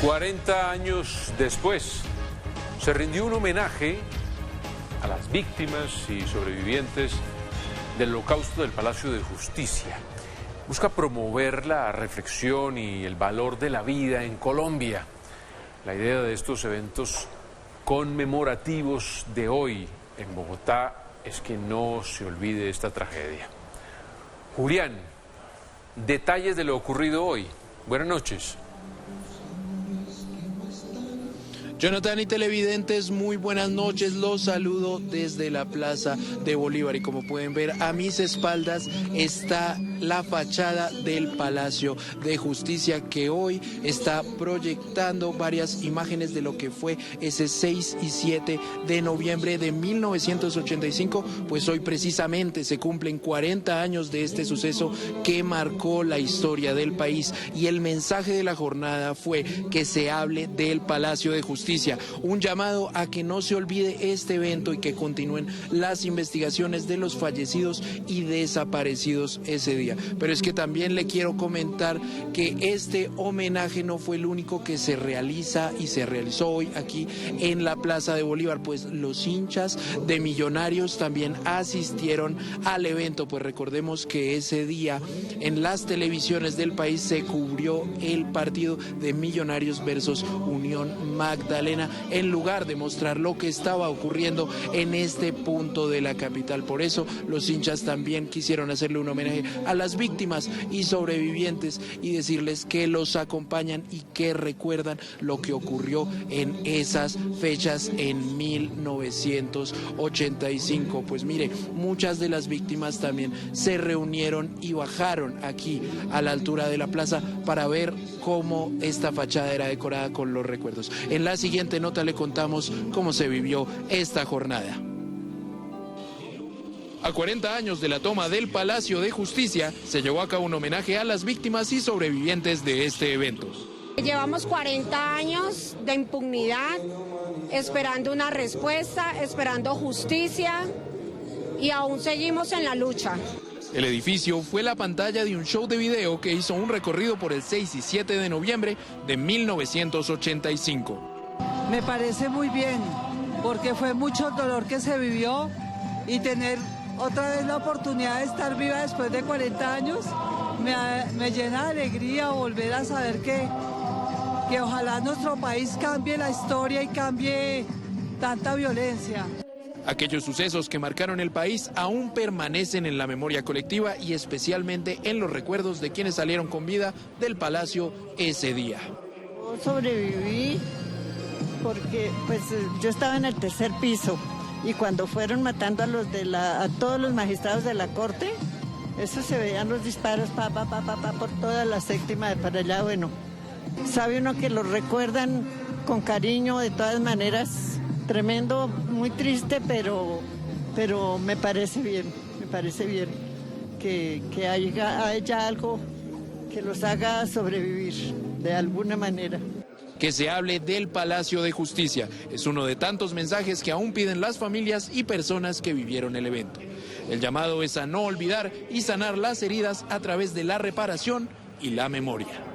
40 años después, se rindió un homenaje a las víctimas y sobrevivientes del Holocausto del Palacio de Justicia. Busca promover la reflexión y el valor de la vida en Colombia. La idea de estos eventos conmemorativos de hoy en Bogotá es que no se olvide esta tragedia. Julián, detalles de lo ocurrido hoy. Buenas noches. Jonathan y televidentes, muy buenas noches, los saludo desde la Plaza de Bolívar y como pueden ver a mis espaldas está la fachada del Palacio de Justicia que hoy está proyectando varias imágenes de lo que fue ese 6 y 7 de noviembre de 1985, pues hoy precisamente se cumplen 40 años de este suceso que marcó la historia del país y el mensaje de la jornada fue que se hable del Palacio de Justicia. Un llamado a que no se olvide este evento y que continúen las investigaciones de los fallecidos y desaparecidos ese día. Pero es que también le quiero comentar que este homenaje no fue el único que se realiza y se realizó hoy aquí en la Plaza de Bolívar, pues los hinchas de Millonarios también asistieron al evento, pues recordemos que ese día en las televisiones del país se cubrió el partido de Millonarios versus Unión Magdalena, en lugar de mostrar lo que estaba ocurriendo en este punto de la capital. Por eso los hinchas también quisieron hacerle un homenaje a las víctimas y sobrevivientes y decirles que los acompañan y que recuerdan lo que ocurrió en esas fechas en 1985. Pues mire, muchas de las víctimas también se reunieron y bajaron aquí a la altura de la plaza para ver cómo esta fachada era decorada con los recuerdos. En la siguiente nota le contamos cómo se vivió esta jornada. A 40 años de la toma del Palacio de Justicia, se llevó a cabo un homenaje a las víctimas y sobrevivientes de este evento. Llevamos 40 años de impunidad, esperando una respuesta, esperando justicia y aún seguimos en la lucha. El edificio fue la pantalla de un show de video que hizo un recorrido por el 6 y 7 de noviembre de 1985. Me parece muy bien, porque fue mucho dolor que se vivió y tener otra vez la oportunidad de estar viva después de 40 años me llena de alegría volver a saber que ojalá nuestro país cambie la historia y cambie tanta violencia. Aquellos sucesos que marcaron el país aún permanecen en la memoria colectiva y especialmente en los recuerdos de quienes salieron con vida del palacio ese día. Sobreviví porque pues yo estaba en el tercer piso y cuando fueron matando a todos los magistrados de la corte, eso se veían los disparos por toda la séptima de para allá. Bueno, sabe uno que los recuerdan con cariño de todas maneras. Tremendo, muy triste, pero me parece bien que haya algo que los haga sobrevivir de alguna manera. Que se hable del Palacio de Justicia es uno de tantos mensajes que aún piden las familias y personas que vivieron el evento. El llamado es a no olvidar y sanar las heridas a través de la reparación y la memoria.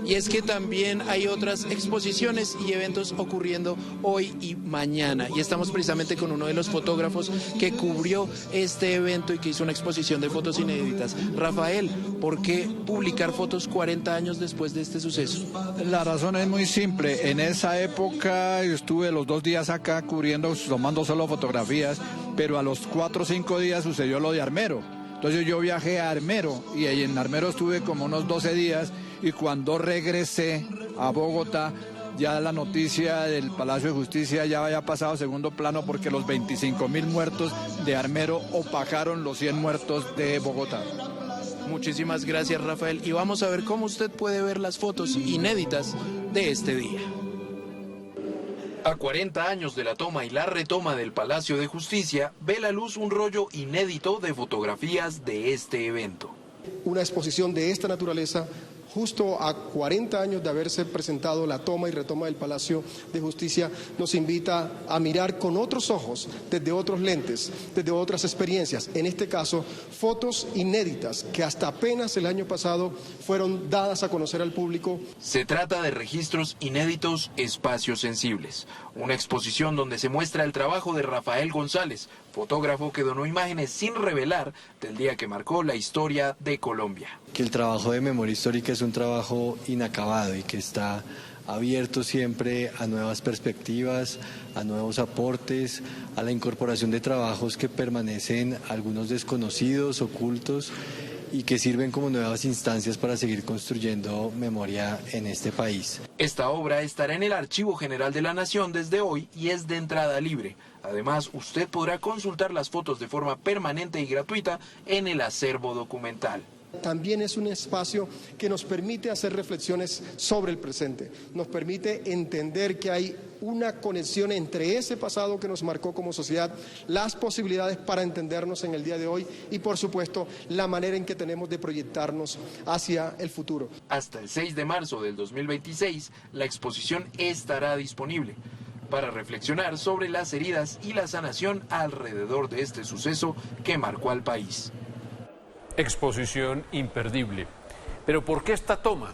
Y es que también hay otras exposiciones y eventos ocurriendo hoy y mañana. Y estamos precisamente con uno de los fotógrafos que cubrió este evento y que hizo una exposición de fotos inéditas. Rafael, ¿por qué publicar fotos 40 años después de este suceso? La razón es muy simple. En esa época yo estuve los 2 días acá cubriendo, tomando solo fotografías, pero a los 4 o 5 días sucedió lo de Armero. Entonces yo viajé a Armero y ahí en Armero estuve como unos 12 días y cuando regresé a Bogotá ya la noticia del Palacio de Justicia ya había pasado a segundo plano porque los 25.000 muertos de Armero opacaron los 100 muertos de Bogotá. Muchísimas gracias, Rafael, y vamos a ver cómo usted puede ver las fotos inéditas de este día. A 40 años de la toma y la retoma del Palacio de Justicia, ve la luz un rollo inédito de fotografías de este evento. Una exposición de esta naturaleza justo a 40 años de haberse presentado la toma y retoma del Palacio de Justicia, nos invita a mirar con otros ojos, desde otros lentes, desde otras experiencias. En este caso, fotos inéditas que hasta apenas el año pasado fueron dadas a conocer al público. Se trata de registros inéditos, espacios sensibles. Una exposición donde se muestra el trabajo de Rafael González, fotógrafo que donó imágenes sin revelar del día que marcó la historia de Colombia. Que el trabajo de memoria histórica es un trabajo inacabado y que está abierto siempre a nuevas perspectivas, a nuevos aportes, a la incorporación de trabajos que permanecen algunos desconocidos, ocultos, y que sirven como nuevas instancias para seguir construyendo memoria en este país. Esta obra estará en el Archivo General de la Nación desde hoy y es de entrada libre. Además, usted podrá consultar las fotos de forma permanente y gratuita en el acervo documental. También es un espacio que nos permite hacer reflexiones sobre el presente, nos permite entender que hay una conexión entre ese pasado que nos marcó como sociedad, las posibilidades para entendernos en el día de hoy y, por supuesto, la manera en que tenemos de proyectarnos hacia el futuro. Hasta el 6 de marzo del 2026, la exposición estará disponible para reflexionar sobre las heridas y la sanación alrededor de este suceso que marcó al país. Exposición imperdible. Pero ¿por qué esta toma?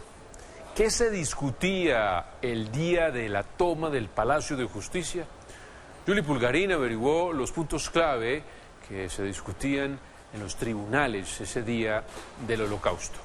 ¿Qué se discutía el día de la toma del Palacio de Justicia? Juli Pulgarín averiguó los puntos clave que se discutían en los tribunales ese día del Holocausto.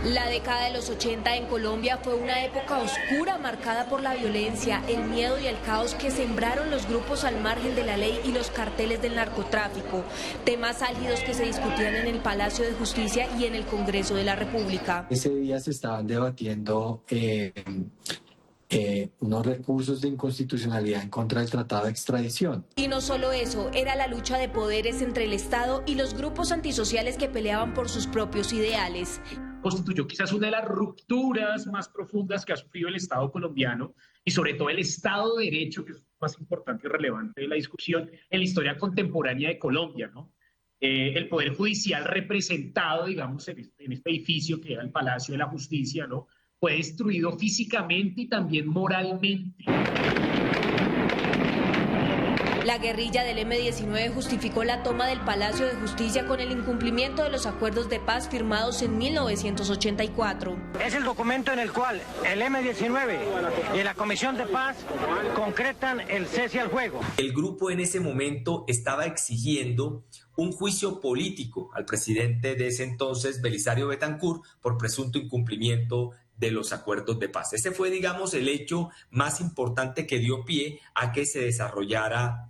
La década de los 80 en Colombia fue una época oscura marcada por la violencia, el miedo y el caos que sembraron los grupos al margen de la ley y los carteles del narcotráfico, temas álgidos que se discutían en el Palacio de Justicia y en el Congreso de la República. Ese día se estaban debatiendo unos recursos de inconstitucionalidad en contra del tratado de extradición. Y no solo eso, era la lucha de poderes entre el Estado y los grupos antisociales que peleaban por sus propios ideales. Constituyó quizás una de las rupturas más profundas que ha sufrido el Estado colombiano y sobre todo el Estado de Derecho, que es más importante y relevante de la discusión en la historia contemporánea de Colombia, ¿no? El Poder Judicial representado, digamos, en este edificio que era el Palacio de la Justicia, ¿no? Fue destruido físicamente y también moralmente. La guerrilla del M-19 justificó la toma del Palacio de Justicia con el incumplimiento de los acuerdos de paz firmados en 1984. Es el documento en el cual el M-19 y la Comisión de Paz concretan el cese al fuego. El grupo en ese momento estaba exigiendo un juicio político al presidente de ese entonces, Belisario Betancur, por presunto incumplimiento de los acuerdos de paz. Ese fue, digamos, el hecho más importante que dio pie a que se desarrollara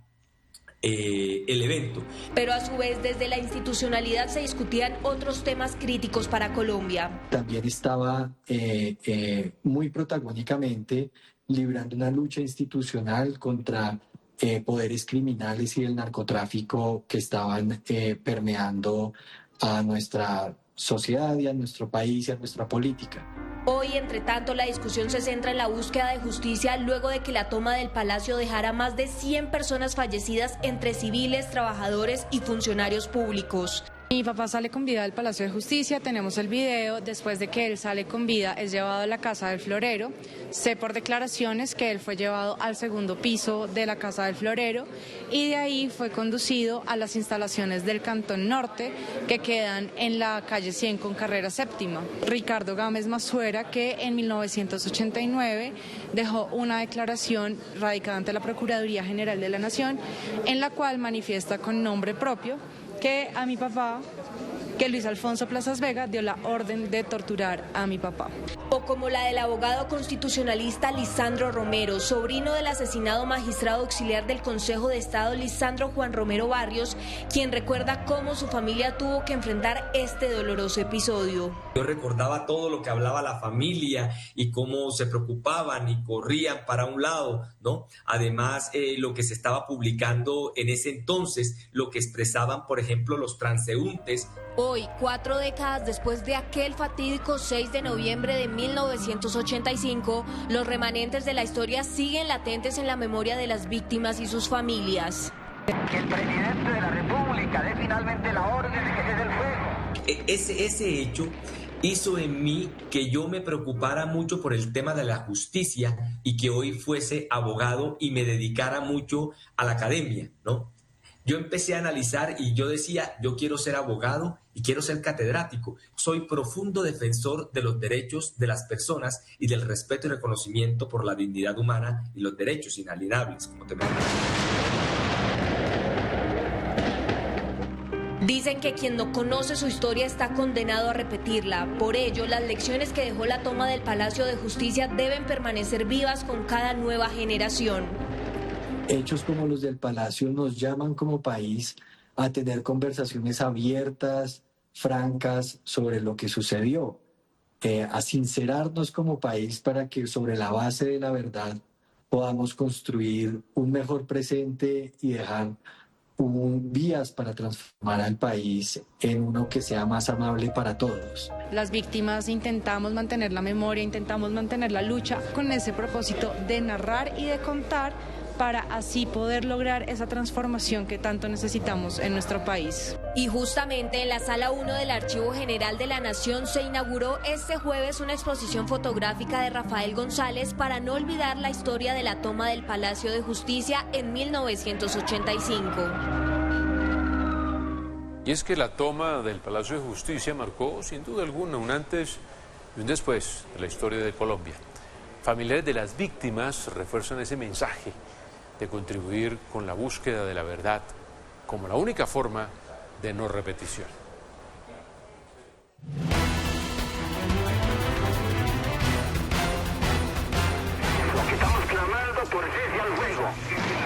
el evento. Pero a su vez desde la institucionalidad se discutían otros temas críticos para Colombia. También estaba muy protagónicamente librando una lucha institucional contra poderes criminales y el narcotráfico que estaban permeando a nuestra sociedad y a nuestro país y a nuestra política. Hoy, entre tanto, la discusión se centra en la búsqueda de justicia luego de que la toma del palacio dejara más de 100 personas fallecidas entre civiles, trabajadores y funcionarios públicos. Mi papá sale con vida del Palacio de Justicia, tenemos el video, después de que él sale con vida es llevado a la Casa del Florero, sé por declaraciones que él fue llevado al segundo piso de la Casa del Florero y de ahí fue conducido a las instalaciones del Cantón Norte que quedan en la calle 100 con carrera séptima. Ricardo Gámez Mazuera, que en 1989 dejó una declaración radicada ante la Procuraduría General de la Nación en la cual manifiesta con nombre propio que a mi papá, que Luis Alfonso Plazas Vega dio la orden de torturar a mi papá. O como la del abogado constitucionalista Lisandro Romero, sobrino del asesinado magistrado auxiliar del Consejo de Estado Lisandro Juan Romero Barrios, quien recuerda cómo su familia tuvo que enfrentar este doloroso episodio. Yo recordaba todo lo que hablaba la familia y cómo se preocupaban y corrían para un lado, ¿no? Además, lo que se estaba publicando en ese entonces, lo que expresaban, por ejemplo, los transeúntes. Hoy, 4 décadas después de aquel fatídico 6 de noviembre de 1985, los remanentes de la historia siguen latentes en la memoria de las víctimas y sus familias. Que el presidente de la República dé finalmente la orden de que cese el fuego. Ese hecho hizo en mí que yo me preocupara mucho por el tema de la justicia y que hoy fuese abogado y me dedicara mucho a la academia, ¿no? Yo empecé a analizar y yo decía, yo quiero ser abogado y quiero ser catedrático. Soy profundo defensor de los derechos de las personas y del respeto y reconocimiento por la dignidad humana y los derechos inalienables, como te mencioné. Dicen que quien no conoce su historia está condenado a repetirla. Por ello, las lecciones que dejó la toma del Palacio de Justicia deben permanecer vivas con cada nueva generación. Hechos como los del Palacio nos llaman como país a tener conversaciones abiertas, francas sobre lo que sucedió, a sincerarnos como país para que sobre la base de la verdad podamos construir un mejor presente y dejar vías para transformar al país en uno que sea más amable para todos. Las víctimas intentamos mantener la memoria, intentamos mantener la lucha con ese propósito de narrar y de contar para así poder lograr esa transformación que tanto necesitamos en nuestro país. Y justamente en la Sala 1 del Archivo General de la Nación se inauguró este jueves una exposición fotográfica de Rafael González para no olvidar la historia de la toma del Palacio de Justicia en 1985. Y es que la toma del Palacio de Justicia marcó sin duda alguna un antes y un después de la historia de Colombia. Familiares de las víctimas refuerzan ese mensaje de contribuir con la búsqueda de la verdad como la única forma de no repetición. Lo que estamos clamando por cese al fuego.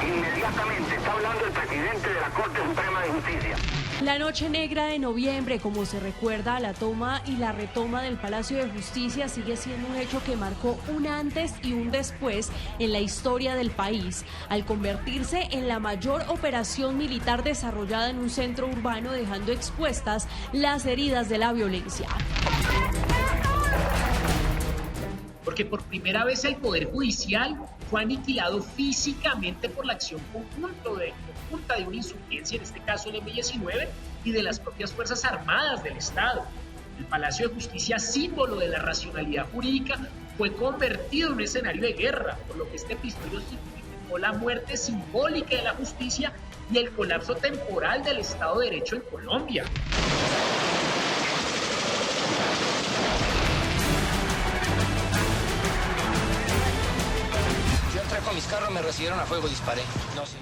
Inmediatamente está hablando el presidente de la Corte Suprema de Justicia. La noche negra de noviembre, como se recuerda, la toma y la retoma del Palacio de Justicia sigue siendo un hecho que marcó un antes y un después en la historia del país, al convertirse en la mayor operación militar desarrollada en un centro urbano, dejando expuestas las heridas de la violencia. Porque por primera vez el Poder Judicial fue aniquilado físicamente por la acción conjunta de una insurgencia, en este caso el M-19, y de las propias Fuerzas Armadas del Estado. El Palacio de Justicia, símbolo de la racionalidad jurídica, fue convertido en un escenario de guerra, por lo que este episodio significó la muerte simbólica de la justicia y el colapso temporal del Estado de Derecho en Colombia. Con mis carros me recibieron a fuego, disparé. No sé.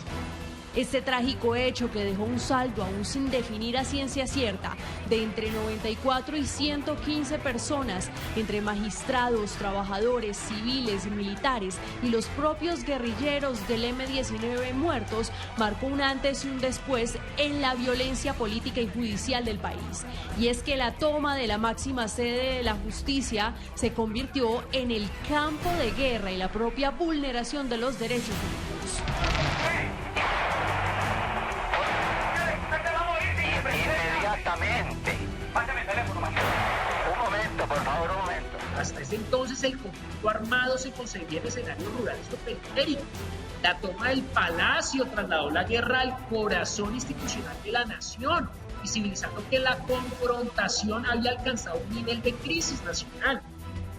Este trágico hecho, que dejó un saldo aún sin definir a ciencia cierta de entre 94 y 115 personas, entre magistrados, trabajadores, civiles, militares y los propios guerrilleros del M-19 muertos, marcó un antes y un después en la violencia política y judicial del país. Y es que la toma de la máxima sede de la justicia se convirtió en el campo de guerra y la propia vulneración de los derechos humanos. Inmediatamente. Pásame el teléfono, maestro. Un momento, por favor, un momento. Hasta ese entonces el conflicto armado se concebía en escenarios rurales o periféricos. La toma del Palacio trasladó la guerra al corazón institucional de la nación, visibilizando que la confrontación había alcanzado un nivel de crisis nacional.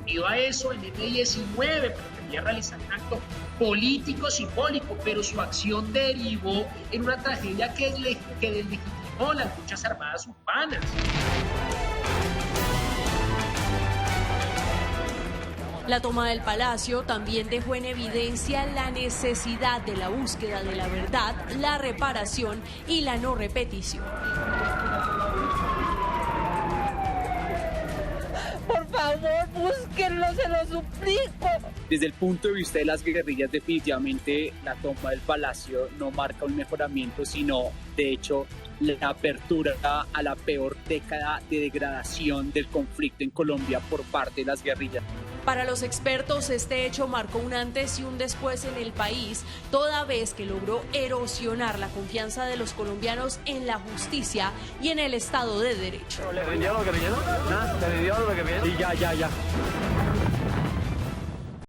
Unido a eso, el M-19 pretendía realizar un acto político simbólico, pero su acción derivó en una tragedia que deslegitimó las luchas armadas urbanas. La toma del Palacio también dejó en evidencia la necesidad de la búsqueda de la verdad, la reparación y la no repetición. Por favor, búsquenlo, se lo suplico. Desde el punto de vista de las guerrillas, definitivamente la toma del Palacio no marca un mejoramiento, sino, de hecho, la apertura a la peor década de degradación del conflicto en Colombia por parte de las guerrillas. Para los expertos, este hecho marcó un antes y un después en el país, toda vez que logró erosionar la confianza de los colombianos en la justicia y en el Estado de Derecho. ¿Le rindió lo que rindió? ¿Le rindió lo que rindió? Sí, ya.